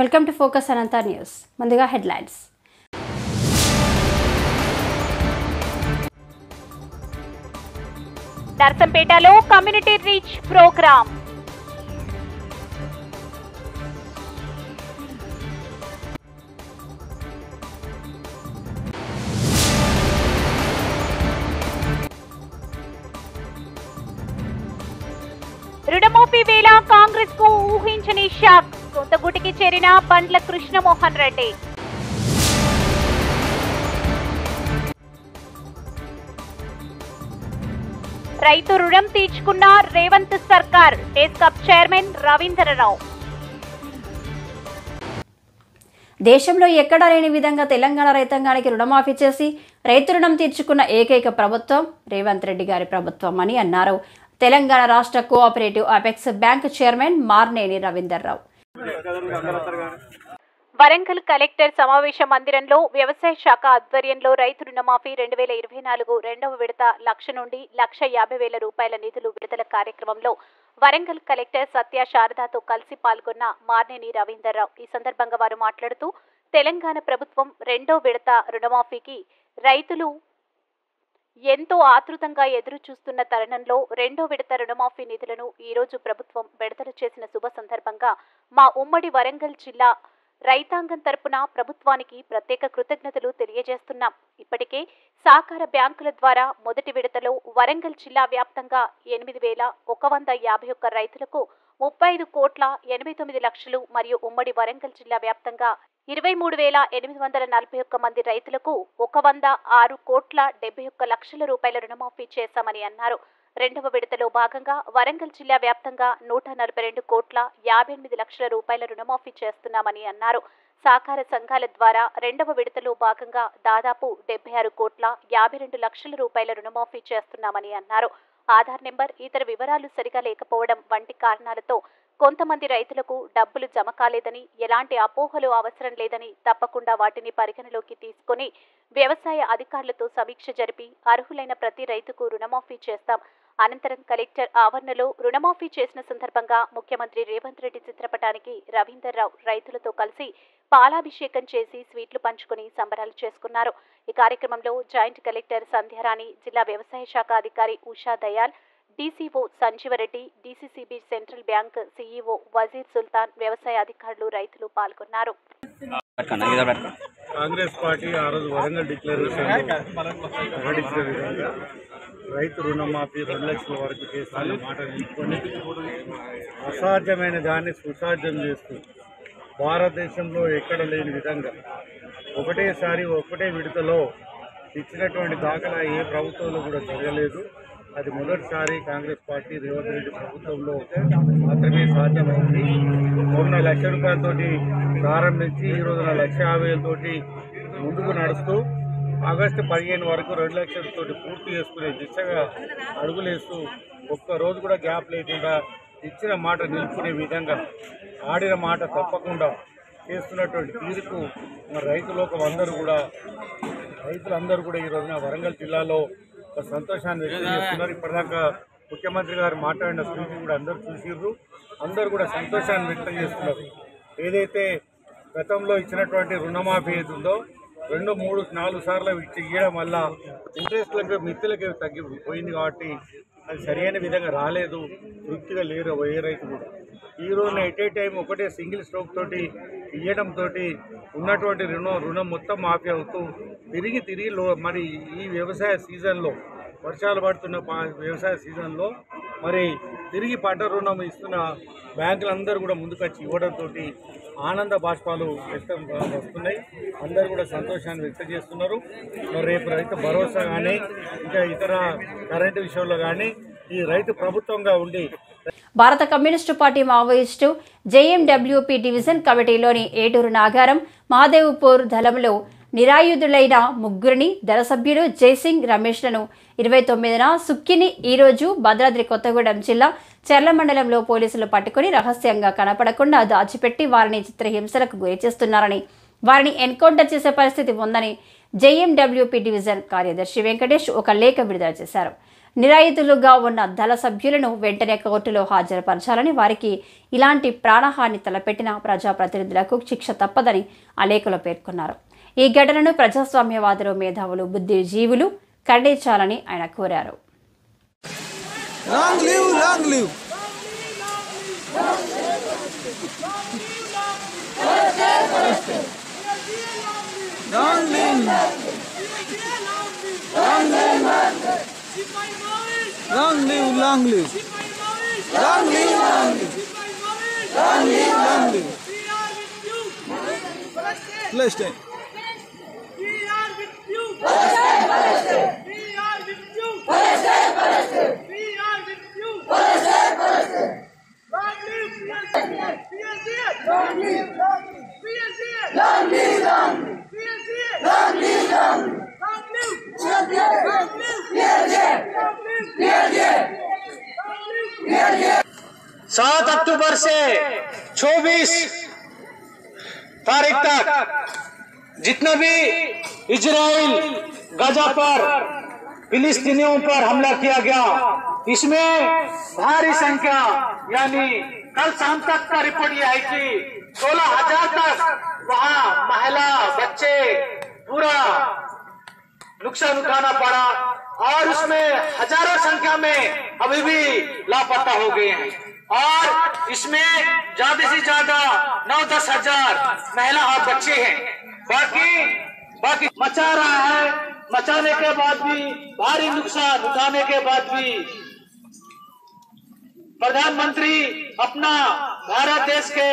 Welcome to focus Anantha news. ముందుగా headlines. నర్సంపేటలో community reach program. రుణమాఫీ వేళ కాంగ్రెస్ కు ఊహించని షాక్. సొంత గుటికి చేరిన బండ్ల కృష్ణమోహన్ రెడ్డి. రైతు రుణం తీర్చుకున్న రేవంత్ సర్కార్. డెస్కప్ చైర్మన్ రవీంద్రరావు. దేశంలో ఎక్కడా లేని విధంగా తెలంగాణ రైతాంగానికి రుణమాఫీ చేసి రైతు రుణం తీర్చుకున్న ఏకైక ప్రభుత్వం రేవంత్ రెడ్డి గారి ప్రభుత్వం అని అన్నారు తెలంగాణ రాష్ట్ర cooperative apex bank chairman Marneni Ravindra Rao. Warangal collector సమావేశ మందిరంలో వ్యవసాయ శాఖ ఆధ్వర్యంలో రైతు రుణమాఫీ 2024 రెండవ విడత 1,00,000 నుండి 1,50,000 రూపాయల నిధులు విడుదల కార్యక్రమంలో వరంగల్ కలెక్టర్ సత్య శారదాతో కలిసి పాల్గొన్న మార్నేని రవీంద్రరావు. ఈ సందర్భంగా వారు మాట్లాడుతూ తెలంగాణ ప్రభుత్వం రెండో విడత రుణమాఫీకి రైతులు ఎంతో ఆతృతంగా ఎదురు చూస్తున్న తరుణంలో రెండో విడత రుణమాఫీ నిధులను ఈ రోజు ప్రభుత్వం విడుదల చేసిన శుభ సందర్భంగా మా ఉమ్మడి వరంగల్ జిల్లా రైతాంగం తరపున ప్రభుత్వానికి ప్రత్యేక కృతజ్ఞతలు తెలియజేస్తున్నాం. ఇప్పటికే సహకార బ్యాంకుల ద్వారా మొదటి విడతలో వరంగల్ జిల్లా వ్యాప్తంగా 8,151 రైతులకు 35,89,00,000 మరియు ఉమ్మడి వరంగల్ జిల్లా వ్యాప్తంగా 23,841 మంది రైతులకు 106,71,00,000 రూపాయల రుణమాఫీ చేశామని అన్నారు. రెండవ విడతలో భాగంగా వరంగల్ జిల్లా వ్యాప్తంగా 142,58,00,000 రూపాయల రుణమాఫీ చేస్తున్నామని అన్నారు. సహకార సంఘాల ద్వారా రెండవ విడతలో భాగంగా దాదాపు 76,52,00,000 రూపాయల రుణమాఫీ చేస్తున్నామని అన్నారు. ఆధార్ నెంబర్ ఇతర వివరాలు సరిగా లేకపోవడం వంటి కారణాలతో కొంతమంది రైతులకు డబ్బులు జమ కాలేదని, ఎలాంటి అపోహలు అవసరం లేదని, తప్పకుండా వాటిని పరిగణలోకి తీసుకుని వ్యవసాయ అధికారులతో సమీక్ష జరిపి అర్హులైన ప్రతి రైతుకు రుణమాఫీ చేస్తాం. అనంతరం కలెక్టర్ ఆవరణలో రుణమాఫీ చేసిన సందర్భంగా ముఖ్యమంత్రి రేవంత్ రెడ్డి చిత్రపటానికి రవీంద్రరావు రైతులతో కలిసి పాలాభిషేకం చేసి స్వీట్లు పంచుకుని సంబరాలు చేసుకున్నారు. ఈ కార్యక్రమంలో జాయింట్ కలెక్టర్ సంధ్యారాణి, జిల్లా వ్యవసాయ శాఖ అధికారి Usha Dayal, DCO Sanjeevareddy, DCCB central bank CEO Wazir Sultan, వ్యవసాయ అధికారులు, రైతులు పాల్గొన్నారు. కాంగ్రెస్ పార్టీ ఆ రోజు వరంగల్ డిక్లరేషన్ ప్రకటించిన విధంగా రైతు రుణమాఫీ 2 లక్షల వరకు చేస్తున్న మాట నిలుపుకొని అసాధ్యమైన దాన్ని సుసాధ్యం చేస్తూ భారతదేశంలో ఎక్కడ లేని విధంగా ఒకటేసారి ఒకటే విడతలో ఇచ్చినటువంటి దాఖలా ఏ ప్రభుత్వంలో కూడా జరగలేదు. అది మొదటిసారి కాంగ్రెస్ పార్టీ రేవంత్ రెడ్డి ప్రభుత్వంలో మాత్రమే సాధ్యమైంది. మొన్న 1,00,000 రూపాయలతోటి ప్రారంభించి ఈ రోజున 1,50,000 తోటి ముందుకు నడుస్తూ ఆగస్టు 15 వరకు 2 లక్షలతోటి పూర్తి చేసుకునే దిశగా అడుగులేస్తూ ఒక్కరోజు కూడా గ్యాప్ లేకుండా ఇచ్చిన మాట నిలుపుకునే విధంగా ఆడిన మాట తప్పకుండా చేస్తున్నటువంటి తీరుకు రైతులందరూ కూడా ఈ రోజున వరంగల్ జిల్లాలో సంతోషాన్ని వ్యక్తం చేస్తున్నారు. ఇప్పటిదాకా ముఖ్యమంత్రి గారు మాట్లాడిన స్పీచ్ కూడా అందరూ చూసిర్రు. అందరూ కూడా సంతోషాన్ని వ్యక్తం చేస్తున్నారు. ఏదైతే గతంలో ఇచ్చినటువంటి రుణమాఫీ ఏదుందో 2, 3, 4 సార్లు ఇవ్వడం వల్ల ఇంట్రెస్ట్లకు మిత్తులకి తగ్గిపోయింది కాబట్టి అది సరైన విధంగా రాలేదు, తృప్తిగా లేరు ఏ రైతు కూడా. ఈ రోజున ఎట్ ఏ టైం ఒకటే సింగిల్ స్ట్రోక్ తోటి ఇవ్వడంతో ఉన్నటువంటి రుణం మొత్తం మాఫీ అవుతూ తిరిగి మరి ఈ వ్యవసాయ సీజన్లో వర్షాలు పడుతున్న వ్యవసాయ సీజన్లో మరి తిరిగి పంట రుణం ఇస్తున్న బ్యాంకులందరూ కూడా ముందుకొచ్చి ఇవ్వడంతో ఆనంద బాష్పాలు వస్తున్నాయి. అందరూ కూడా సంతోషాన్ని వ్యక్తం చేస్తున్నారు. మరి రేపు రైతు భరోసా కానీ ఇంకా ఇతర కరెంటు విషయంలో కానీ ఈ రైతు ప్రభుత్వంగా ఉండి భారత కమ్యూనిస్టు పార్టీ మావోయిస్టు జేఎండబ్ల్యూపీ డివిజన్ కమిటీలోని ఏటూరు నాగారం, మహాదేవ్పూర్ దళంలో నిరాయుధులైన 3 దళ సభ్యులు జైసింగ్, రమేష్లను 29న సుక్కిని ఈరోజు భద్రాద్రి కొత్తగూడెం జిల్లా చెర్ల మండలంలో పోలీసులు పట్టుకుని రహస్యంగా కనపడకుండా దాచిపెట్టి వారిని చిత్రహింసలకు గురి చేస్తున్నారని, వారిని ఎన్కౌంటర్ చేసే పరిస్థితి ఉందని జేఎండబ్ల్యూపీ డివిజన్ కార్యదర్శి వెంకటేష్ ఒక లేఖ విడుదల చేశారు. నిరాయుధులుగా ఉన్న దళ సభ్యులను వెంటనే కోర్టులో హాజరుపరచాలని, వారికి ఇలాంటి ప్రాణహాని తలపెట్టిన ప్రజాప్రతినిధులకు శిక్ష తప్పదని ఆ లేఖలో పేర్కొన్నారు. ఈ ఘటనను ప్రజాస్వామ్యవాదులు, మేధావులు, బుద్ధిజీవులు ఖండించాలని ఆయన కోరారు. Long live, long live. Long live. Long live. Long live, long live. Long live, long live. Long live, long live. Let's take. We are with you. We are with you. We are with you. Long live PSDF. Long live PSDF. Long live PSDF. Long live PSDF. Long live PSDF. 7 अक्टूबर से 24 तारीख तक जितना भी Israel Gaza पर फिलिस्तीनियों पर हमला किया गया, इसमें भारी संख्या यानी कल शाम तक का रिपोर्ट यह है कि 16,000 तक वहां महिला, बच्चे पूरा नुकसान उठाना पड़ा और उसमें हजारों संख्या में अभी भी लापता हो गए हैं और इसमें ज्यादा से ज्यादा 9-10 हजार महिला और बच्चे हैं। बाकी मचा रहा है। मचाने के बाद भी, भारी नुकसान उठाने के बाद भी प्रधानमंत्री अपना भारत देश के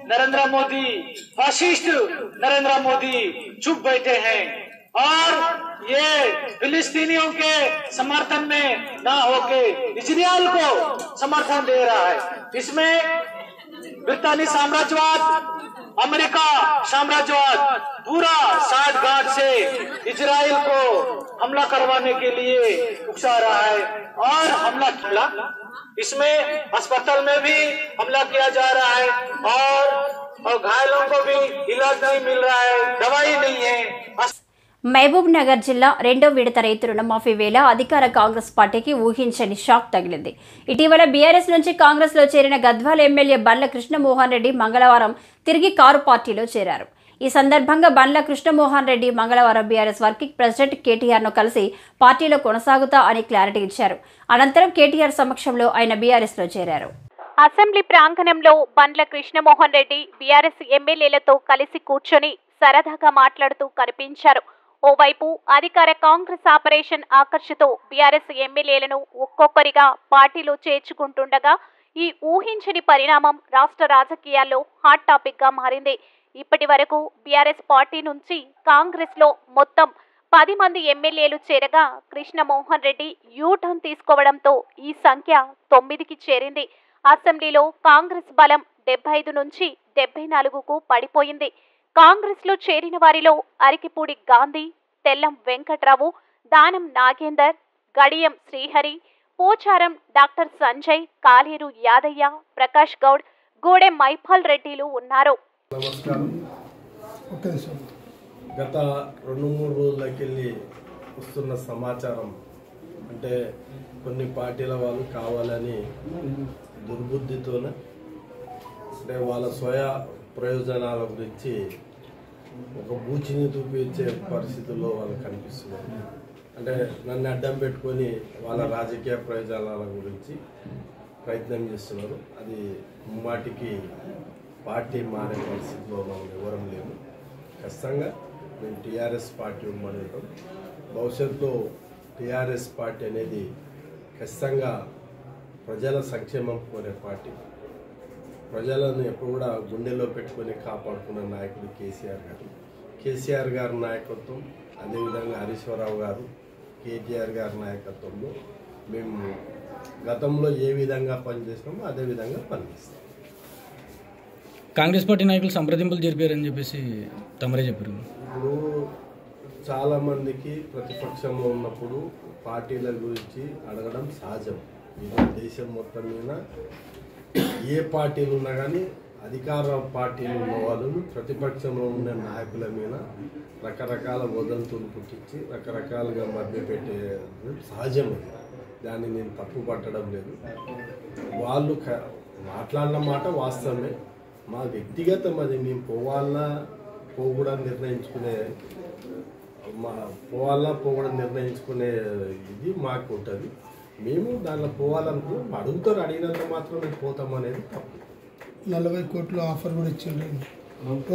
नरेंद्र मोदी, फासिस्ट नरेंद्र मोदी चुप बैठे हैं और ये फिलिस्तीनियों के समर्थन में ना होके इजराइल को समर्थन दे रहा है। इसमें ब्रिटेनी साम्राज्यवाद, अमेरिका साम्राज्यवाद पूरा साठगांठ से इजराइल को हमला करवाने के लिए उकसा रहा है और हमला इसमें अस्पताल में भी हमला किया जा रहा है और घायलों को भी इलाज नहीं मिल रहा है, दवाई नहीं है। మహబూబ్ నగర్ జిల్లా రెండో విడత రైతు రుణమాఫీ వేళ అధికార కాంగ్రెస్ పార్టీకి ఊహించని షాక్ తగిలింది. ఇటీవల బీఆర్ఎస్ నుంచి కాంగ్రెస్లో చేరిన గద్వాల ఎమ్మెల్యే బండ్ల కృష్ణమోహన్ రెడ్డి మంగళవారం తిరిగి కారు పార్టీలో చేరారు. ఈ సందర్భంగా బండ్ల కృష్ణమోహన్ రెడ్డి మంగళవారం బీఆర్ఎస్ వర్కింగ్ ప్రెసిడెంట్ కేటీఆర్ను కలిసి పార్టీలో కొనసాగుతా అని క్లారిటీ ఇచ్చారు. అనంతరం కేటీఆర్ సమక్షంలో ఆయన బీఆర్ఎస్లో చేరారు. అసెంబ్లీ ప్రాంగణంలో బండ్ల కృష్ణమోహన్ రెడ్డి బీఆర్ఎస్ ఎమ్మెల్యేలతో కలిసి కూర్చొని సరదాగా మాట్లాడుతూ కనిపించారు. ఓవైపు అధికార కాంగ్రెస్ ఆపరేషన్ ఆకర్షతో బీఆర్ఎస్ ఎమ్మెల్యేలను ఒక్కొక్కరిగా పార్టీలో చేర్చుకుంటుండగా ఈ ఊహించని పరిణామం రాష్ట్ర రాజకీయాల్లో హాట్ టాపిక్ గా మారింది. ఇప్పటి వరకు బీఆర్ఎస్ పార్టీ నుంచి కాంగ్రెస్ లో మొత్తం 10 మంది ఎమ్మెల్యేలు చేరగా కృష్ణమోహన్ రెడ్డి యూటర్న్ తీసుకోవడంతో ఈ సంఖ్య 9కి చేరింది. అసెంబ్లీలో కాంగ్రెస్ బలం 75 నుంచి 74కు పడిపోయింది. కాంగ్రెస్ లో చేరిన వారిలో అరికిపూడి గాంధీ, తెల్లం వెంకట్రావు, దానం నాగేందర్, గడియం శ్రీహరి, పోచారం డాక్టర్ సంజయ్, కాలేరు యాదయ్య, ప్రకాష్ గౌడ్, గూడెం మైపాల్ రెడ్డిలు ఉన్నారు. నమస్కారం. గత 2-3 రోజులకెళ్ళి వస్తున్న సమాచారం అంటే కొన్ని పార్టీల వాళ్ళు కావాలని దుర్బుద్ధితోనే అంటే వాళ్ళ స్వయ ప్రయోజనాల గురించి ఒక బూచిని చూపించే పరిస్థితుల్లో వాళ్ళు కనిపిస్తున్నారు. అంటే నన్ను అడ్డం పెట్టుకొని వాళ్ళ రాజకీయ ప్రయోజనాల గురించి ప్రయత్నం చేస్తున్నారు. అది ముమ్మాటికి పార్టీ మారే పరిస్థితిలో మనం ఎవరం లేము. ఖచ్చితంగా మేము టీఆర్ఎస్ పార్టీ ఉండటం భవిష్యత్తులో టీఆర్ఎస్ పార్టీ అనేది ఖచ్చితంగా ప్రజల సంక్షేమం కోరే పార్టీ. ప్రజలను ఎప్పుడు కూడా గుండెలో పెట్టుకొని కాపాడుకున్న నాయకుడు కేసీఆర్ గారి నాయకత్వం, అదేవిధంగా హరీశ్వరరావు గారు, కేటీఆర్ గారి నాయకత్వంలో మేము గతంలో ఏ విధంగా పనిచేసినామో అదే విధంగా పనిచేస్తాం. కాంగ్రెస్ పార్టీ నాయకులు సంప్రదింపులు జరిపారని చెప్పేసి తమరే చెప్పారు. ఇప్పుడు చాలామందికి ప్రతిపక్షంలో ఉన్నప్పుడు పార్టీల గురించి అడగడం సహజం. ఇది దేశం మొత్తం మీద ఏ పార్టీలు ఉన్నా కానీ అధికార పార్టీలు ఉన్న వాళ్ళు ప్రతిపక్షంలో ఉన్న నాయకుల మీద రకరకాల వదంతులు పుట్టించి రకరకాలుగా మభ్యపెట్టే సహజం. దాన్ని నేను తప్పు పట్టడం లేదు. వాళ్ళు మాట్లాడిన మాట వాస్తవమే. మా వ్యక్తిగతం అది. మేము పోవాలన్నా పోకూడదు నిర్ణయించుకునే ఇది మాకు ఉంటుంది. మేము దానిలో పోవాలనుకున్నాం. అడిగినంత మాత్రం మేము పోతాం అనేది తప్పు. 40 కోట్లు ఆఫర్ కూడా ఇచ్చిండ్రు. ఒక